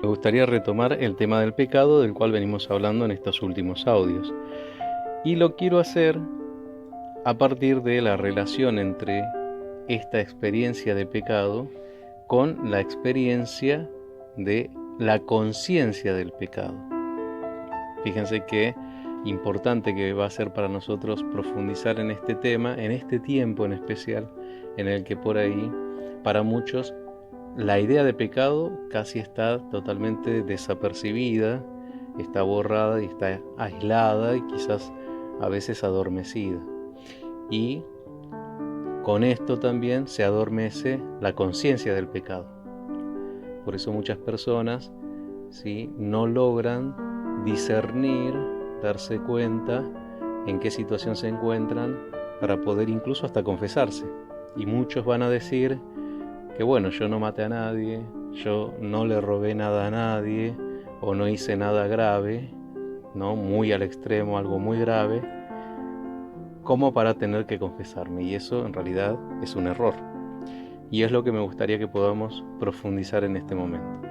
Me gustaría retomar el tema del pecado del cual venimos hablando en estos últimos audios. Y lo quiero hacer a partir de la relación entre esta experiencia de pecado con la experiencia de la conciencia del pecado. Fíjense qué importante que va a ser para nosotros profundizar en este tema, en este tiempo en especial, en el que por ahí, para muchos, la idea de pecado casi está totalmente desapercibida, está borrada y está aislada y quizás a veces adormecida. Y con esto también se adormece la conciencia del pecado. Por eso muchas personas, ¿sí?, no logran discernir, darse cuenta en qué situación se encuentran para poder incluso hasta confesarse. Y muchos van a decir que bueno, yo no maté a nadie, yo no le robé nada a nadie, o no hice nada grave, ¿no?, muy al extremo, algo muy grave, como para tener que confesarme. Y eso en realidad es un error. Y es lo que me gustaría que podamos profundizar en este momento.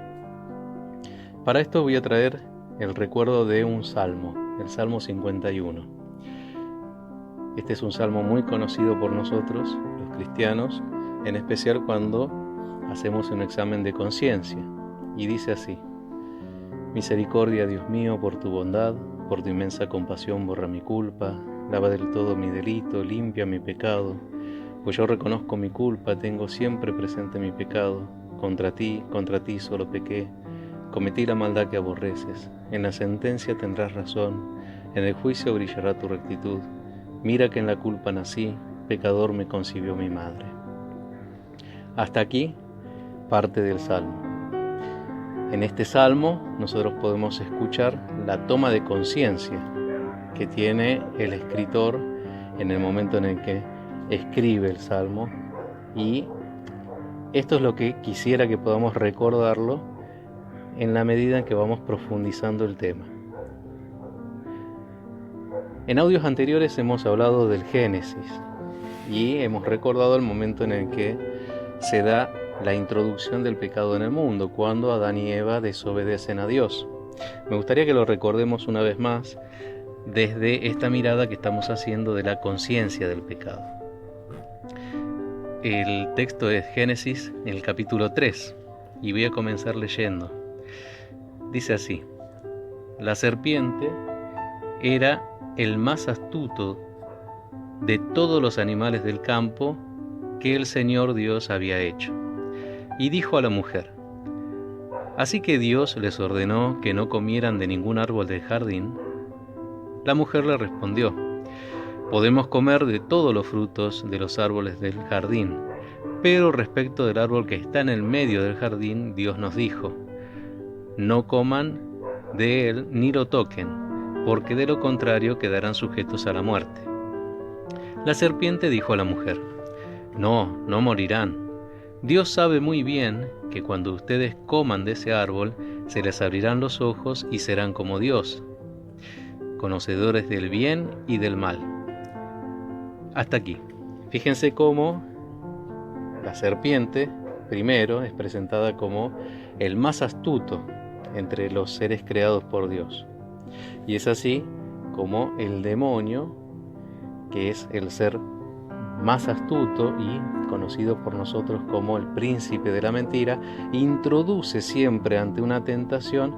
Para esto voy a traer el recuerdo de un salmo, el Salmo 51. Este es un salmo muy conocido por nosotros, los cristianos, en especial cuando hacemos un examen de conciencia. Y dice así: Misericordia, Dios mío, por tu bondad, por tu inmensa compasión borra mi culpa, lava del todo mi delito, limpia mi pecado, pues yo reconozco mi culpa, tengo siempre presente mi pecado. Contra ti solo pequé, cometí la maldad que aborreces. En la sentencia tendrás razón, en el juicio brillará tu rectitud. Mira que en la culpa nací, pecador me concibió mi madre. Hasta aquí parte del salmo. En este salmo nosotros podemos escuchar la toma de conciencia que tiene el escritor en el momento en el que escribe el salmo, y esto es lo que quisiera que podamos recordarlo en la medida en que vamos profundizando el tema. En audios anteriores hemos hablado del Génesis y hemos recordado el momento en el que se da la introducción del pecado en el mundo, cuando Adán y Eva desobedecen a Dios. Me gustaría que lo recordemos una vez más desde esta mirada que estamos haciendo de la conciencia del pecado. El texto es Génesis, en el capítulo 3, y voy a comenzar leyendo. Dice así: La serpiente era el más astuto de todos los animales del campo que el Señor Dios había hecho. Y dijo a la mujer: ¿Así que Dios les ordenó que no comieran de ningún árbol del jardín? La mujer le respondió: Podemos comer de todos los frutos de los árboles del jardín, pero respecto del árbol que está en el medio del jardín, Dios nos dijo: No coman de él ni lo toquen, porque de lo contrario quedarán sujetos a la muerte. La serpiente dijo a la mujer: No morirán. Dios sabe muy bien que cuando ustedes coman de ese árbol, se les abrirán los ojos y serán como Dios, conocedores del bien y del mal. Hasta aquí. Fíjense cómo la serpiente, primero, es presentada como el más astuto entre los seres creados por Dios. Y es así como el demonio, que es el ser más astuto y conocido por nosotros como el príncipe de la mentira, introduce siempre ante una tentación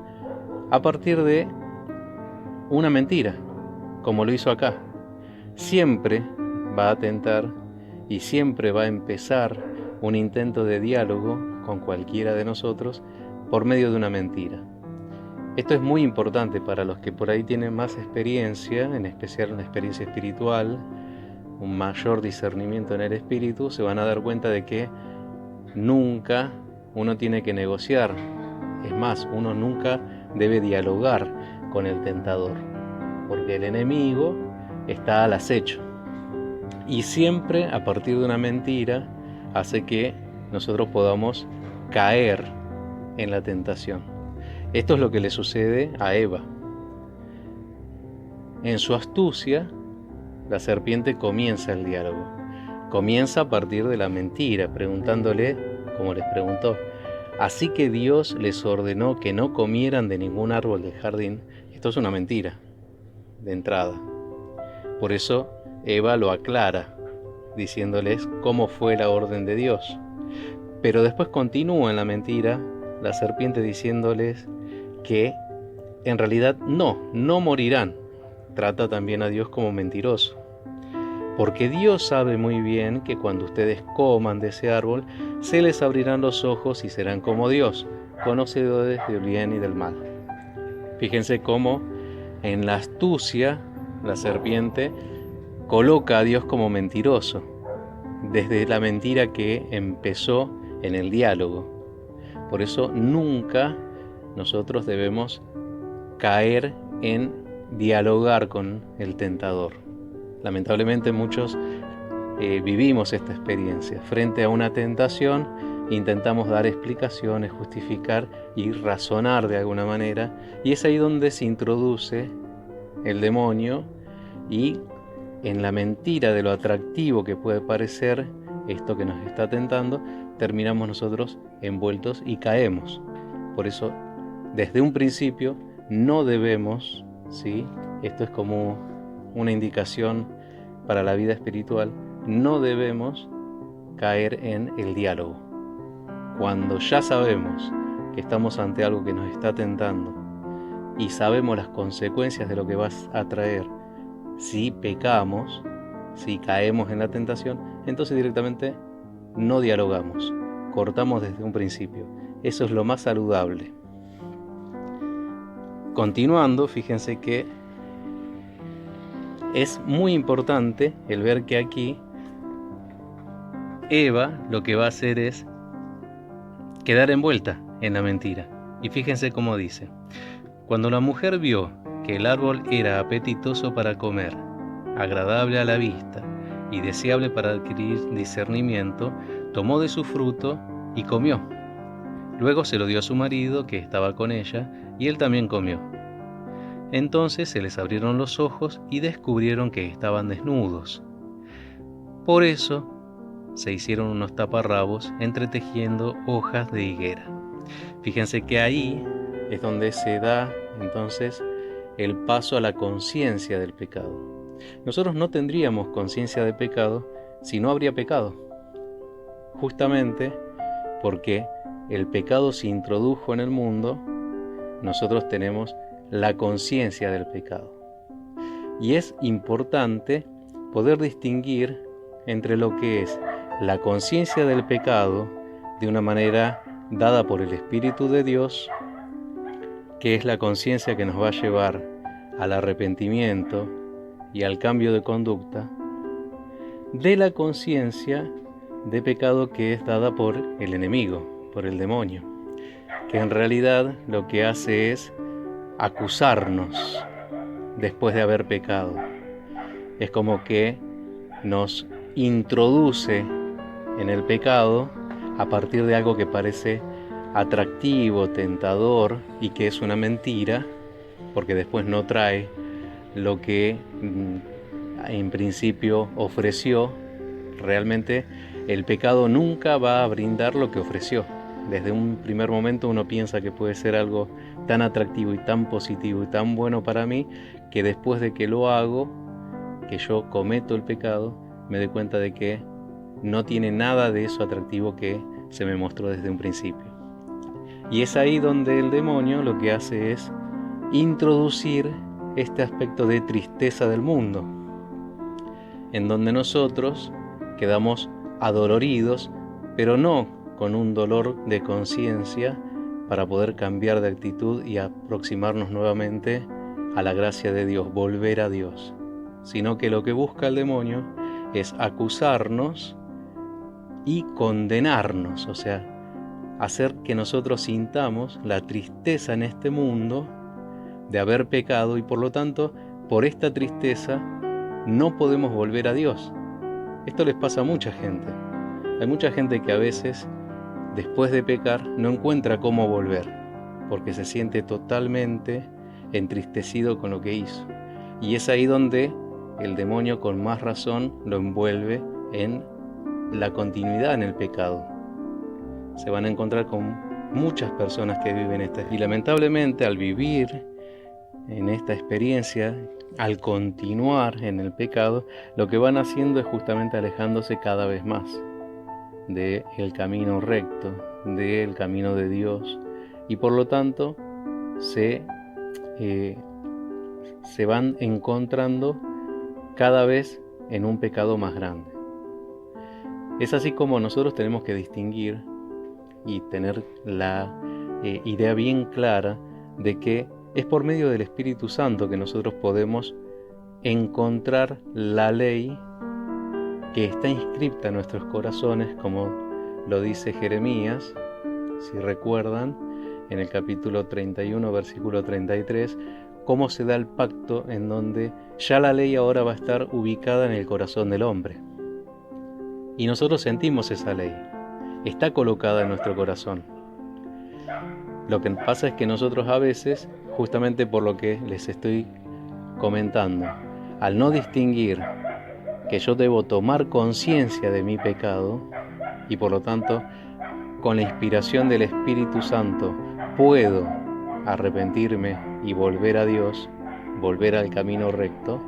a partir de una mentira, como lo hizo acá. Siempre va a tentar y siempre va a empezar un intento de diálogo con cualquiera de nosotros por medio de una mentira. Esto es muy importante para los que por ahí tienen más experiencia, en especial una experiencia espiritual, un mayor discernimiento en el espíritu. Se van a dar cuenta de que nunca uno tiene que negociar. Es más, uno nunca debe dialogar con el tentador, porque el enemigo está al acecho. Y siempre a partir de una mentira hace que nosotros podamos caer en la tentación. Esto es lo que le sucede a Eva. En su astucia, la serpiente comienza el diálogo. Comienza a partir de la mentira, preguntándole, como les preguntó: Así que Dios les ordenó que no comieran de ningún árbol del jardín. Esto es una mentira, de entrada. Por eso Eva lo aclara, diciéndoles cómo fue la orden de Dios. Pero después continúa en la mentira la serpiente diciéndoles que en realidad no morirán. Trata también a Dios como mentiroso. Porque Dios sabe muy bien que cuando ustedes coman de ese árbol, se les abrirán los ojos y serán como Dios, conocedores del bien y del mal. Fíjense cómo en la astucia la serpiente coloca a Dios como mentiroso, desde la mentira que empezó en el diálogo. Por eso nunca nosotros debemos caer en dialogar con el tentador. Lamentablemente muchos vivimos esta experiencia. Frente a una tentación intentamos dar explicaciones, justificar y razonar de alguna manera, y es ahí donde se introduce el demonio, y en la mentira de lo atractivo que puede parecer esto que nos está tentando, terminamos nosotros envueltos y caemos. Por eso, desde un principio, no debemos, ¿sí? Esto es como una indicación para la vida espiritual, no debemos caer en el diálogo. Cuando ya sabemos que estamos ante algo que nos está tentando y sabemos las consecuencias de lo que va a traer si pecamos, si caemos en la tentación, entonces directamente no dialogamos, cortamos desde un principio. Eso es lo más saludable. Continuando, fíjense que es muy importante el ver que aquí Eva lo que va a hacer es quedar envuelta en la mentira. Y fíjense cómo dice: cuando la mujer vio que el árbol era apetitoso para comer, agradable a la vista y deseable para adquirir discernimiento, tomó de su fruto y comió. Luego se lo dio a su marido, que estaba con ella, y él también comió. Entonces se les abrieron los ojos y descubrieron que estaban desnudos. Por eso se hicieron unos taparrabos entretejiendo hojas de higuera. Fíjense que ahí es donde se da entonces el paso a la conciencia del pecado. Nosotros no tendríamos conciencia de pecado si no habría pecado, justamente porque el pecado se introdujo en el mundo. Nosotros tenemos la conciencia del pecado, y es importante poder distinguir entre lo que es la conciencia del pecado de una manera dada por el Espíritu de Dios, que es la conciencia que nos va a llevar al arrepentimiento y al cambio de conducta, de la conciencia de pecado que es dada por el enemigo, por el demonio, que en realidad lo que hace es acusarnos después de haber pecado. Es como que nos introduce en el pecado a partir de algo que parece atractivo, tentador, y que es una mentira, porque después no trae lo que en principio ofreció. Realmente el pecado nunca va a brindar lo que ofreció. Desde un primer momento uno piensa que puede ser algo tan atractivo y tan positivo y tan bueno para mí, que después de que lo hago, que yo cometo el pecado, me doy cuenta de que no tiene nada de eso atractivo que se me mostró desde un principio. Y es ahí donde el demonio lo que hace es introducir este aspecto de tristeza del mundo, en donde nosotros quedamos adoloridos, pero no con un dolor de conciencia para poder cambiar de actitud y aproximarnos nuevamente a la gracia de Dios, volver a Dios, sino que lo que busca el demonio es acusarnos y condenarnos, o sea, hacer que nosotros sintamos la tristeza en este mundo de haber pecado, y por lo tanto, por esta tristeza no podemos volver a Dios. Esto les pasa a mucha gente. Hay mucha gente que a veces, después de pecar, no encuentra cómo volver, porque se siente totalmente entristecido con lo que hizo. Y es ahí donde el demonio, con más razón, lo envuelve en la continuidad en el pecado. Se van a encontrar con muchas personas que viven y lamentablemente al vivir en esta experiencia, al continuar en el pecado, lo que van haciendo es justamente alejándose cada vez más del camino recto, del camino de Dios, y por lo tanto se van encontrando cada vez en un pecado más grande. Es así como nosotros tenemos que distinguir y tener la idea bien clara de que es por medio del Espíritu Santo que nosotros podemos encontrar la ley que está inscripta en nuestros corazones, como lo dice Jeremías, si recuerdan, en el capítulo 31, versículo 33, cómo se da el pacto en donde ya la ley ahora va a estar ubicada en el corazón del hombre. Y nosotros sentimos esa ley, está colocada en nuestro corazón. Lo que pasa es que nosotros a veces, justamente por lo que les estoy comentando, al no distinguir que yo debo tomar conciencia de mi pecado y por lo tanto con la inspiración del Espíritu Santo puedo arrepentirme y volver a Dios, volver al camino recto,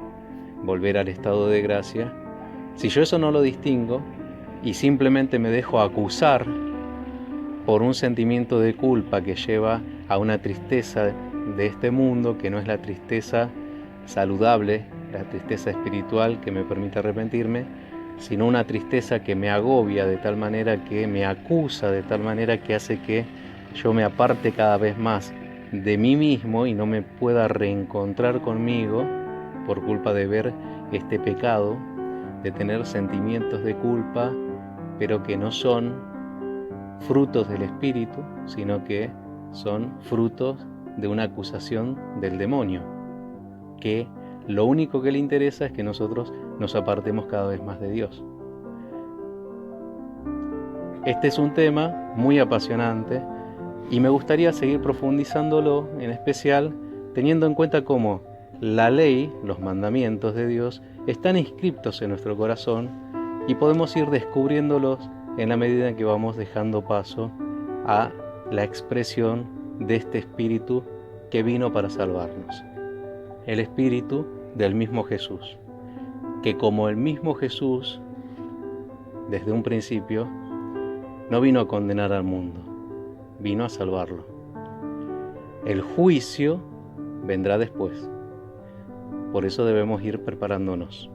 volver al estado de gracia. Si yo eso no lo distingo y simplemente me dejo acusar por un sentimiento de culpa que lleva a una tristeza de este mundo, que no es la tristeza saludable, la tristeza espiritual que me permite arrepentirme, sino una tristeza que me agobia de tal manera, que me acusa de tal manera que hace que yo me aparte cada vez más de mí mismo y no me pueda reencontrar conmigo por culpa de ver este pecado, de tener sentimientos de culpa, pero que no son frutos del Espíritu, sino que son frutos de una acusación del demonio, que lo único que le interesa es que nosotros nos apartemos cada vez más de Dios. Este es un tema muy apasionante y me gustaría seguir profundizándolo, en especial teniendo en cuenta cómo la ley, los mandamientos de Dios, están inscriptos en nuestro corazón y podemos ir descubriéndolos en la medida en que vamos dejando paso a la expresión de este Espíritu que vino para salvarnos. El Espíritu del mismo Jesús, que como el mismo Jesús, desde un principio, no vino a condenar al mundo, vino a salvarlo. El juicio vendrá después, por eso debemos ir preparándonos.